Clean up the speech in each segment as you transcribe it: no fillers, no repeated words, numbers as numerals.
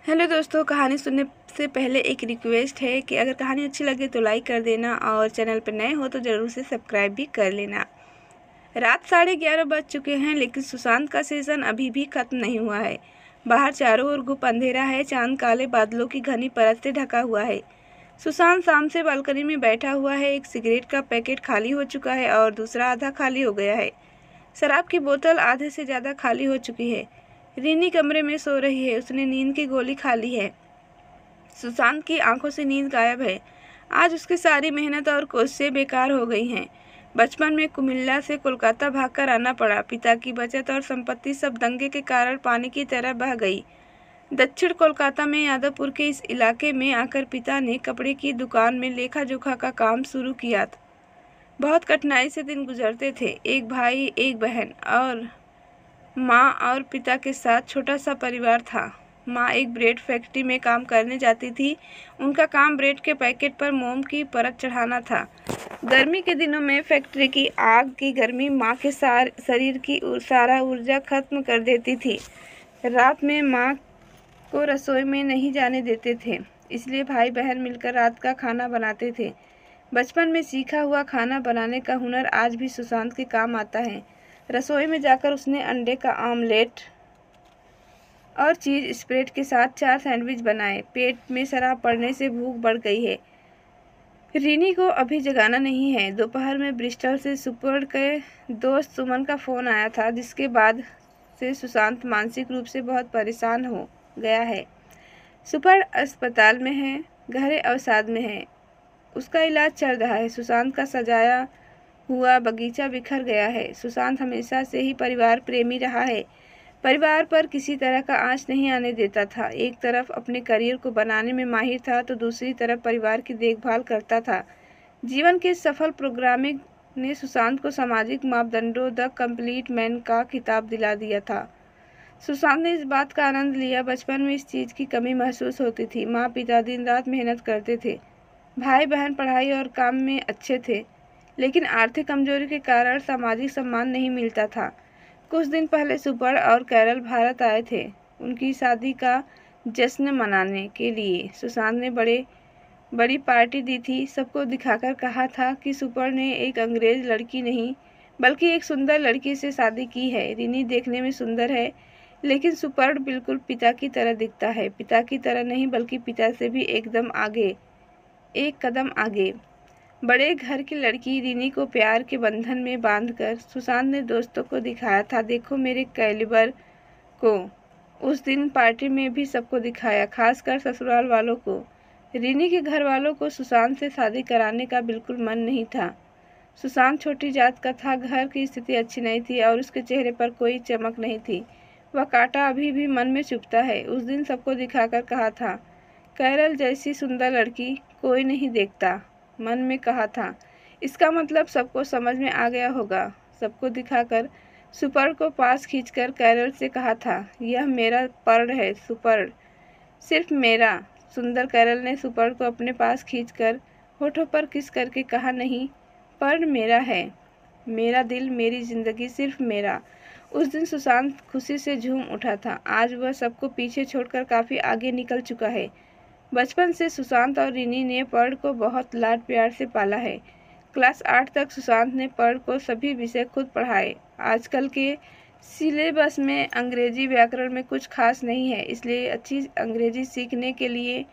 Hello दोस्तों, कहानी सुनने से पहले एक रिक्वेस्ट है कि अगर कहानी अच्छी लगे तो लाइक कर देना और चैनल पर नए हो तो ज़रूर से सब्सक्राइब भी कर लेना। रात 11:30 बज चुके हैं, लेकिन सुशांत का सेशन अभी भी ख़त्म नहीं हुआ है। बाहर चारों ओर गुप अंधेरा है, चांद काले बादलों की घनी परत से ढका हुआ है। सुशांत शाम से बालकनी में बैठा हुआ है। एक सिगरेट का पैकेट खाली हो चुका है और दूसरा आधा खाली हो गया है। शराब की बोतल आधे से ज़्यादा खाली हो चुकी है। रीनी कमरे में सो रही है, उसने नींद की गोली खा ली है। सुशांत की आंखों से नींद गायब है। आज उसकी सारी मेहनत और कोशिशें बेकार हो गई हैं। बचपन में कुमिल्ला से कोलकाता भागकर आना पड़ा। पिता की बचत और संपत्ति सब दंगे के कारण पानी की तरह बह गई। दक्षिण कोलकाता में यादवपुर के इस इलाके में आकर पिता ने कपड़े की दुकान में लेखा जोखा का काम शुरू किया। बहुत कठिनाई से दिन गुजरते थे। एक भाई, एक बहन और माँ और पिता के साथ छोटा सा परिवार था। माँ एक ब्रेड फैक्ट्री में काम करने जाती थी। उनका काम ब्रेड के पैकेट पर मोम की परत चढ़ाना था। गर्मी के दिनों में फैक्ट्री की आग की गर्मी माँ के शरीर की सारा ऊर्जा खत्म कर देती थी। रात में माँ को रसोई में नहीं जाने देते थे, इसलिए भाई बहन मिलकर रात का खाना बनाते थे। बचपन में सीखा हुआ खाना बनाने का हुनर आज भी सुशांत के काम आता है। रसोई में जाकर उसने अंडे का आमलेट और चीज़ स्प्रेड के साथ 4 सैंडविच बनाए। पेट में शराब पड़ने से भूख बढ़ गई है। रीनी को अभी जगाना नहीं है। दोपहर में ब्रिस्टल से सुपर के दोस्त सुमन का फ़ोन आया था, जिसके बाद से सुशांत मानसिक रूप से बहुत परेशान हो गया है। सुपर अस्पताल में है, गहरे अवसाद में है। उसका इलाज चल रहा है। सुशांत का सजाया हुआ बगीचा बिखर गया है। सुशांत हमेशा से ही परिवार प्रेमी रहा है। परिवार पर किसी तरह का आँच नहीं आने देता था। एक तरफ अपने करियर को बनाने में माहिर था तो दूसरी तरफ परिवार की देखभाल करता था। जीवन के सफल प्रोग्रामिंग ने सुशांत को सामाजिक मापदंडों द कंप्लीट मैन का खिताब दिला दिया था। सुशांत ने इस बात का आनंद लिया। बचपन में इस चीज़ की कमी महसूस होती थी। माँ पिता दिन रात मेहनत करते थे। भाई बहन पढ़ाई और काम में अच्छे थे, लेकिन आर्थिक कमजोरी के कारण सामाजिक सम्मान नहीं मिलता था। कुछ दिन पहले सुपर और कैरल भारत आए थे उनकी शादी का जश्न मनाने के लिए। सुशांत ने बड़ी पार्टी दी थी। सबको दिखाकर कहा था कि सुपर ने एक अंग्रेज लड़की नहीं बल्कि एक सुंदर लड़की से शादी की है। रिनी देखने में सुंदर है, लेकिन सुपर बिल्कुल पिता की तरह दिखता है। पिता की तरह नहीं, बल्कि पिता से भी एक कदम आगे। बड़े घर की लड़की रीनी को प्यार के बंधन में बांधकर सुशांत ने दोस्तों को दिखाया था, देखो मेरे कैलिबर को। उस दिन पार्टी में भी सबको दिखाया, खासकर ससुराल वालों को। रीनी के घर वालों को सुशांत से शादी कराने का बिल्कुल मन नहीं था। सुशांत छोटी जात का था, घर की स्थिति अच्छी नहीं थी और उसके चेहरे पर कोई चमक नहीं थी। वह कांटा अभी भी मन में चुभता है। उस दिन सबको दिखाकर कहा था, कैरल जैसी सुंदर लड़की कोई नहीं देखता। मन में कहा था, इसका मतलब सबको समझ में आ गया होगा। सबको दिखाकर सुपर को पास खींचकर कैरल से कहा था, यह मेरा पर्ण है सुपर, सिर्फ मेरा। सुंदर कैरल ने सुपर को अपने पास खींचकर होठों पर किस करके कहा, नहीं, पर्ण मेरा है, मेरा दिल, मेरी जिंदगी, सिर्फ मेरा। उस दिन सुशांत खुशी से झूम उठा था। आज वह सबको पीछे छोड़कर काफ़ी आगे निकल चुका है। बचपन से सुशांत और रीनी ने पर्ण को बहुत लाड प्यार से पाला है। क्लास 8 तक सुशांत ने पर्ण को सभी विषय खुद पढ़ाए। आजकल के सिलेबस में अंग्रेजी व्याकरण में कुछ खास नहीं है, इसलिए अच्छी अंग्रेजी सीखने के लिए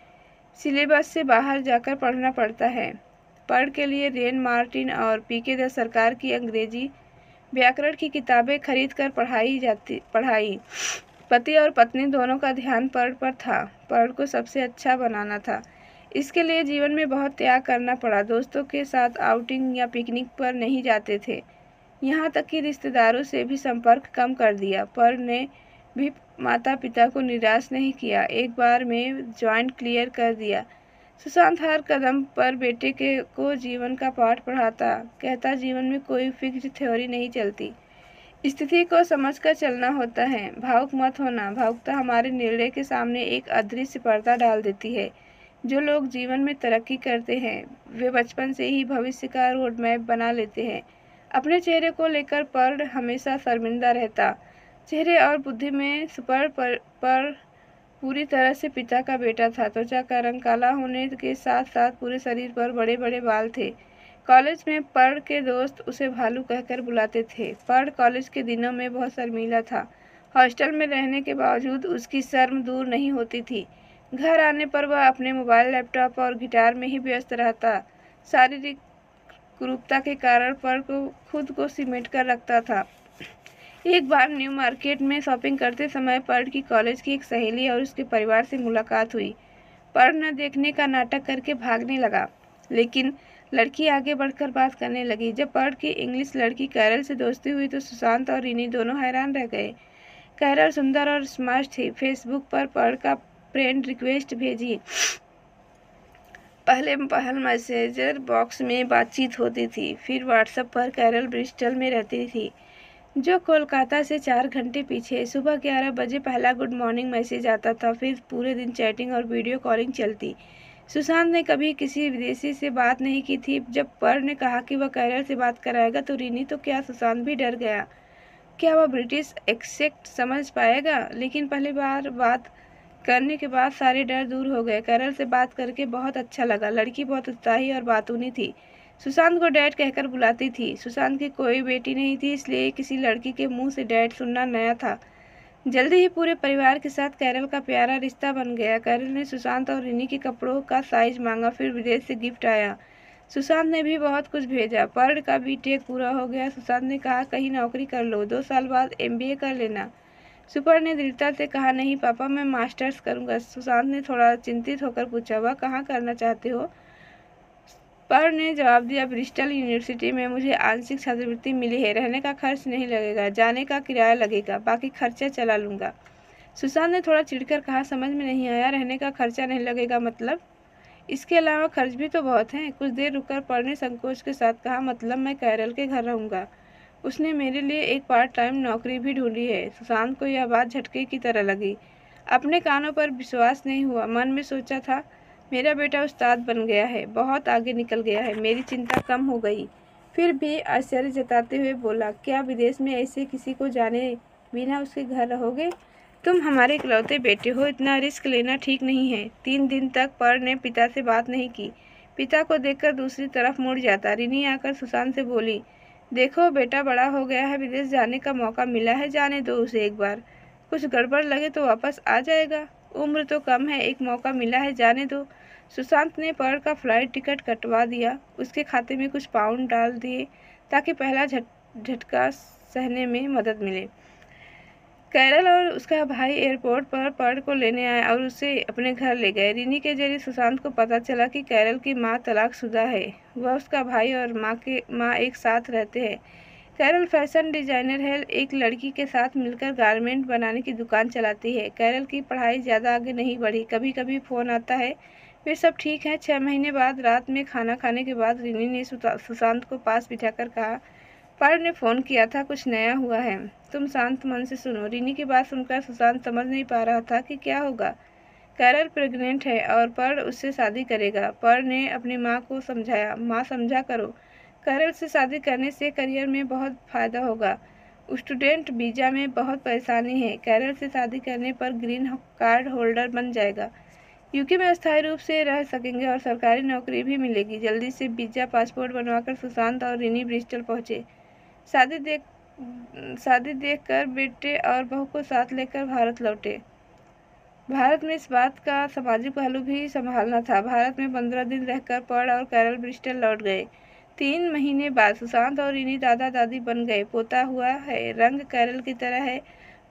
सिलेबस से बाहर जाकर पढ़ना पड़ता है। पर्ण के लिए रेन मार्टिन और पीके द सरकार की अंग्रेजी व्याकरण की किताबें खरीद कर पढ़ाई। पति और पत्नी दोनों का ध्यान पर्ण पर था। पर्ण को सबसे अच्छा बनाना था। इसके लिए जीवन में बहुत त्याग करना पड़ा। दोस्तों के साथ आउटिंग या पिकनिक पर नहीं जाते थे। यहाँ तक कि रिश्तेदारों से भी संपर्क कम कर दिया। पर्ण ने भी माता पिता को निराश नहीं किया। एक बार में जॉइंट क्लियर कर दिया। सुशांत हर कदम पर बेटे को जीवन का पाठ पढ़ाता, कहता जीवन में कोई फिक्स्ड थ्योरी नहीं चलती, स्थिति को समझकर चलना होता है। भावुक मत होना। भावुकता हमारे निर्णय के सामने एक अदृश्य पर्दा डाल देती है। जो लोग जीवन में तरक्की करते हैं वे बचपन से ही भविष्य का रोड मैप बना लेते हैं। अपने चेहरे को लेकर पर्ण हमेशा शर्मिंदा रहता। चेहरे और बुद्धि में सुपर पर पूरी तरह से पिता का बेटा था। त्वचा का रंग काला होने के साथ साथ पूरे शरीर पर बड़े बड़े बाल थे। कॉलेज में पढ़ के दोस्त उसे भालू कहकर बुलाते थे। पढ़ कॉलेज के दिनों में बहुत शर्मीला था। हॉस्टल में रहने के बावजूद उसकी शर्म दूर नहीं होती थी। घर आने पर वह अपने मोबाइल, लैपटॉप और गिटार में ही व्यस्त रहता। शारीरिक कुरूपता के कारण पढ़ को खुद को सिमेट कर रखता था। एक बार न्यू मार्केट में शॉपिंग करते समय पर्ण की कॉलेज की एक सहेली और उसके परिवार से मुलाकात हुई। पर्ण न देखने का नाटक करके भागने लगा, लेकिन लड़की आगे बढ़कर बात करने लगी। जब पर्ण की इंग्लिश लड़की कैरल से दोस्ती हुई तो सुशांत और रिनी दोनों हैरान रह गए। कैरल सुंदर और स्मार्ट थी। फेसबुक पर पर्ण का फ्रेंड रिक्वेस्ट भेजी। पहल मैसेजर बॉक्स में बातचीत होती थी, फिर व्हाट्सएप पर। कैरल ब्रिस्टल में रहती थी, जो कोलकाता से 4 घंटे पीछे। सुबह 11 बजे पहला गुड मॉर्निंग मैसेज आता था, फिर पूरे दिन चैटिंग और वीडियो कॉलिंग चलती। सुशांत ने कभी किसी विदेशी से बात नहीं की थी। जब पर्ण ने कहा कि वह कैरल से बात कराएगा तो रिनी तो क्या, सुशांत भी डर गया। क्या वह ब्रिटिश एक्सेंट समझ पाएगा? लेकिन पहली बार बात करने के बाद सारे डर दूर हो गए। कैरल से बात करके बहुत अच्छा लगा। लड़की बहुत उत्साही और बातूनी थी। सुशांत को डैड कहकर बुलाती थी। सुशांत की कोई बेटी नहीं थी, इसलिए किसी लड़की के मुंह से डैड सुनना नया था। जल्दी ही पूरे परिवार के साथ कैरल का प्यारा रिश्ता बन गया। कैरल ने सुशांत और रिनी के कपड़ों का साइज मांगा, फिर विदेश से गिफ्ट आया। सुशांत ने भी बहुत कुछ भेजा। पर्ण का बीटेक पूरा हो गया। सुशांत ने कहा कहीं नौकरी कर लो, 2 साल बाद MBA कर लेना। सुपर ने दृढ़ता से कहा नहीं पापा, मैं मास्टर्स करूंगा। सुशांत ने थोड़ा चिंतित होकर पूछा, वह कहाँ करना चाहते हो? पर्ण ने जवाब दिया, ब्रिस्टल यूनिवर्सिटी में। मुझे आंशिक छात्रवृत्ति मिली है, रहने का खर्च नहीं लगेगा, जाने का किराया लगेगा, बाकी खर्चा चला लूंगा। सुशांत ने थोड़ा चिढ़कर कहा, समझ में नहीं आया, रहने का खर्चा नहीं लगेगा मतलब? इसके अलावा खर्च भी तो बहुत हैं। कुछ देर रुककर पर्ण ने संकोच के साथ कहा, मतलब मैं कैरल के घर रहूंगा। उसने मेरे लिए एक पार्ट टाइम नौकरी भी ढूंढी है। सुशांत को यह बात झटके की तरह लगी। अपने कानों पर विश्वास नहीं हुआ। मन में सोचा था, मेरा बेटा उस्ताद बन गया है, बहुत आगे निकल गया है। मेरी चिंता कम हो गई। फिर भी आश्चर्य जताते हुए बोला, क्या विदेश में ऐसे किसी को जाने बिना उसके घर रहोगे? तुम हमारे इकलौते बेटे हो, इतना रिस्क लेना ठीक नहीं है। 3 दिन तक पर्ण ने पिता से बात नहीं की। पिता को देखकर दूसरी तरफ मुड़ जाता। रिनी आकर सुशांत से बोली, देखो बेटा बड़ा हो गया है, विदेश जाने का मौका मिला है, जाने दो उसे एक बार। कुछ गड़बड़ लगे तो वापस आ जाएगा। उम्र तो कम है, एक मौका मिला है, जाने दो। सुशांत ने पर्ण का फ्लाइट टिकट कटवा दिया। उसके खाते में कुछ पाउंड डाल दिए ताकि पहला झटका सहने में मदद मिले। कैरल और उसका भाई एयरपोर्ट पर पर्ण को लेने आए और उसे अपने घर ले गए। रिनी के जरिए सुशांत को पता चला कि कैरल की मां तलाकशुदा है। वह, उसका भाई और मां एक साथ रहते हैं। कैरल फैशन डिजाइनर है, एक लड़की के साथ मिलकर गारमेंट बनाने की दुकान चलाती है। कैरल की पढ़ाई ज़्यादा आगे नहीं बढ़ी। कभी कभी फ़ोन आता है, वे सब ठीक है। 6 महीने बाद रात में खाना खाने के बाद रिनी ने सुशांत को पास बिठाकर कहा, पर्ण ने फ़ोन किया था, कुछ नया हुआ है, तुम शांत मन से सुनो। रिनी की बात सुनकर सुशांत समझ नहीं पा रहा था कि क्या होगा। कैरल प्रेग्नेंट है और पर्ण उससे शादी करेगा। पर्ण ने अपनी माँ को समझाया, माँ समझा करो, कैरल से शादी करने से करियर में बहुत फ़ायदा होगा। स्टूडेंट वीज़ा में बहुत परेशानी है। कैरल से शादी करने पर ग्रीन कार्ड होल्डर बन जाएगा, यूके में अस्थायी रूप से रह सकेंगे और सरकारी नौकरी भी मिलेगी। जल्दी से वीज़ा पासपोर्ट बनवाकर सुशांत और रिनी ब्रिस्टल पहुँचे। शादी देखकर बेटे और बहू को साथ लेकर भारत लौटे। भारत में इस बात का सामाजिक पहलू भी संभालना था। भारत में 15 दिन रहकर पर्ण और कैरल ब्रिस्टल लौट गए। 3 महीने बाद सुशांत और रिनी दादा दादी बन गए। पोता हुआ है, रंग कैरल की तरह है।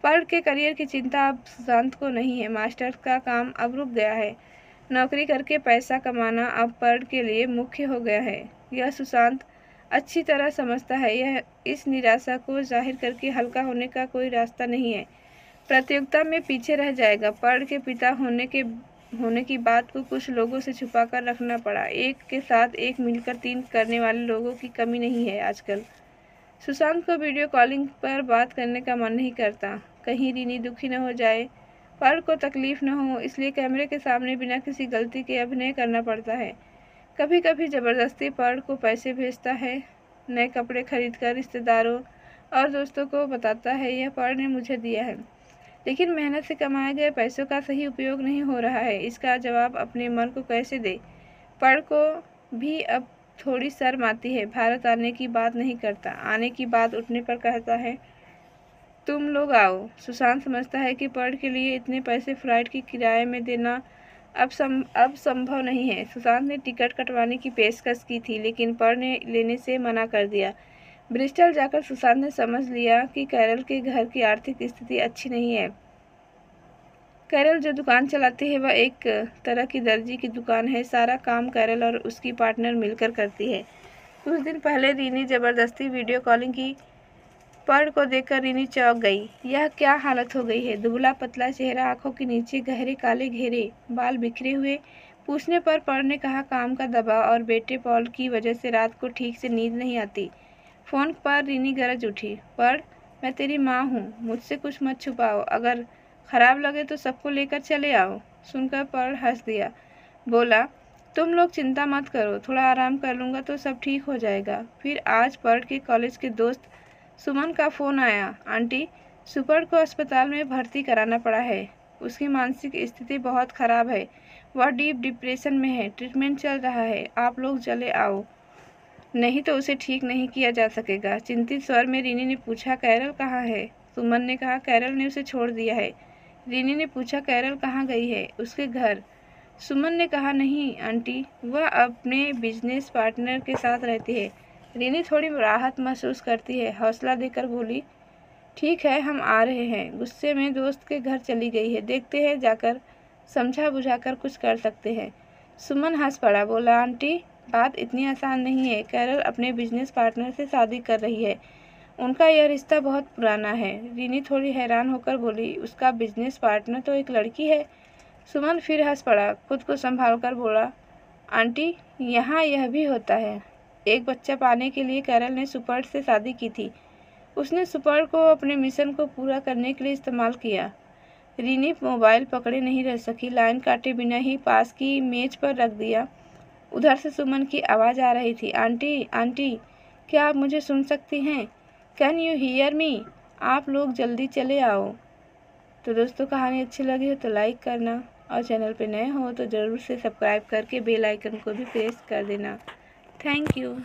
पर्ण के करियर की चिंता अब सुशांत को नहीं है। मास्टर्स का काम अब रुक गया है। नौकरी करके पैसा कमाना अब पर्ण के लिए मुख्य हो गया है। यह सुशांत अच्छी तरह समझता है। यह इस निराशा को जाहिर करके हल्का होने का कोई रास्ता नहीं है। प्रतियोगिता में पीछे रह जाएगा। पर्ण के पिता होने की बात को कुछ लोगों से छुपाकर रखना पड़ा। एक के साथ एक मिलकर 3 करने वाले लोगों की कमी नहीं है आजकल। सुशांत को वीडियो कॉलिंग पर बात करने का मन नहीं करता, कहीं रिनी दुखी न हो जाए, पर्ण को तकलीफ न हो, इसलिए कैमरे के सामने बिना किसी गलती के अभिनय करना पड़ता है। कभी कभी ज़बरदस्ती पर्ण को पैसे भेजता है, नए कपड़े खरीदकर रिश्तेदारों और दोस्तों को बताता है, यह पर्ण ने मुझे दिया है। लेकिन मेहनत से कमाए गए पैसों का सही उपयोग नहीं हो रहा है। इसका जवाब अपने मन को कैसे दे? पढ़ को भी अब थोड़ी शर्म आती है। भारत आने की बात नहीं करता, आने की बात उठने पर कहता है तुम लोग आओ। सुशांत समझता है कि पढ़ के लिए इतने पैसे फ्लाइट की किराए में देना अब संभव नहीं है। सुशांत ने टिकट कटवाने की पेशकश की थी, लेकिन पढ़ ने लेने से मना कर दिया। ब्रिस्टल जाकर सुशांत ने समझ लिया कि कैरल के घर की आर्थिक स्थिति अच्छी नहीं है। कैरल जो दुकान चलाती है वह एक तरह की दर्जी की दुकान है। सारा काम कैरल और उसकी पार्टनर मिलकर करती है। कुछ दिन पहले रीनी जबरदस्ती वीडियो कॉलिंग की। पढ़ को देखकर रीनी चौंक गई। यह क्या हालत हो गई है? दुबला पतला चेहरा, आंखों के नीचे गहरे काले घेरे बाल बिखरे हुए। पूछने पर पढ़ ने कहा काम का दबाव और बेटे पॉल की वजह से रात को ठीक से नींद नहीं आती। फ़ोन पर रीनी गरज उठी, पढ़ मैं तेरी माँ हूँ, मुझसे कुछ मत छुपाओ। अगर ख़राब लगे तो सबको लेकर चले आओ। सुनकर पढ़ हंस दिया, बोला तुम लोग चिंता मत करो, थोड़ा आराम कर लूँगा तो सब ठीक हो जाएगा। फिर आज पढ़ के कॉलेज के दोस्त सुमन का फ़ोन आया, आंटी सुपर को अस्पताल में भर्ती कराना पड़ा है। उसकी मानसिक स्थिति बहुत ख़राब है, वह डीप डिप्रेशन में है, ट्रीटमेंट चल रहा है, आप लोग चले आओ, नहीं तो उसे ठीक नहीं किया जा सकेगा। चिंतित स्वर में रीनी ने पूछा कैरल कहाँ है? सुमन ने कहा कैरल ने उसे छोड़ दिया है। रीनी ने पूछा कैरल कहाँ गई है? उसके घर। सुमन ने कहा नहीं आंटी, वह अपने बिजनेस पार्टनर के साथ रहती है। रीनी थोड़ी राहत महसूस करती है, हौसला देकर बोली ठीक है हम आ रहे हैं। गुस्से में दोस्त के घर चली गई है, देखते हैं जाकर समझा बुझाकर कुछ कर सकते हैं। सुमन हंस पड़ा, बोला आंटी बात इतनी आसान नहीं है। कैरल अपने बिजनेस पार्टनर से शादी कर रही है, उनका यह रिश्ता बहुत पुराना है। रीनी थोड़ी हैरान होकर बोली उसका बिजनेस पार्टनर तो एक लड़की है। सुमन फिर हंस पड़ा, खुद को संभाल कर बोला आंटी यहाँ यह भी होता है। एक बच्चा पाने के लिए कैरल ने सुपर्ट से शादी की थी। उसने सुपर्ट को अपने मिशन को पूरा करने के लिए इस्तेमाल किया। रीनी मोबाइल पकड़े नहीं रह सकी, लाइन काटे बिना ही पास की मेज पर रख दिया। उधर से सुमन की आवाज़ आ रही थी, आंटी आंटी क्या आप मुझे सुन सकती हैं? Can you hear me? आप लोग जल्दी चले आओ। तो दोस्तों कहानी अच्छी लगी हो तो लाइक करना और चैनल पे नए हो तो ज़रूर से सब्सक्राइब करके बेल आइकन को भी प्रेस कर देना। Thank you.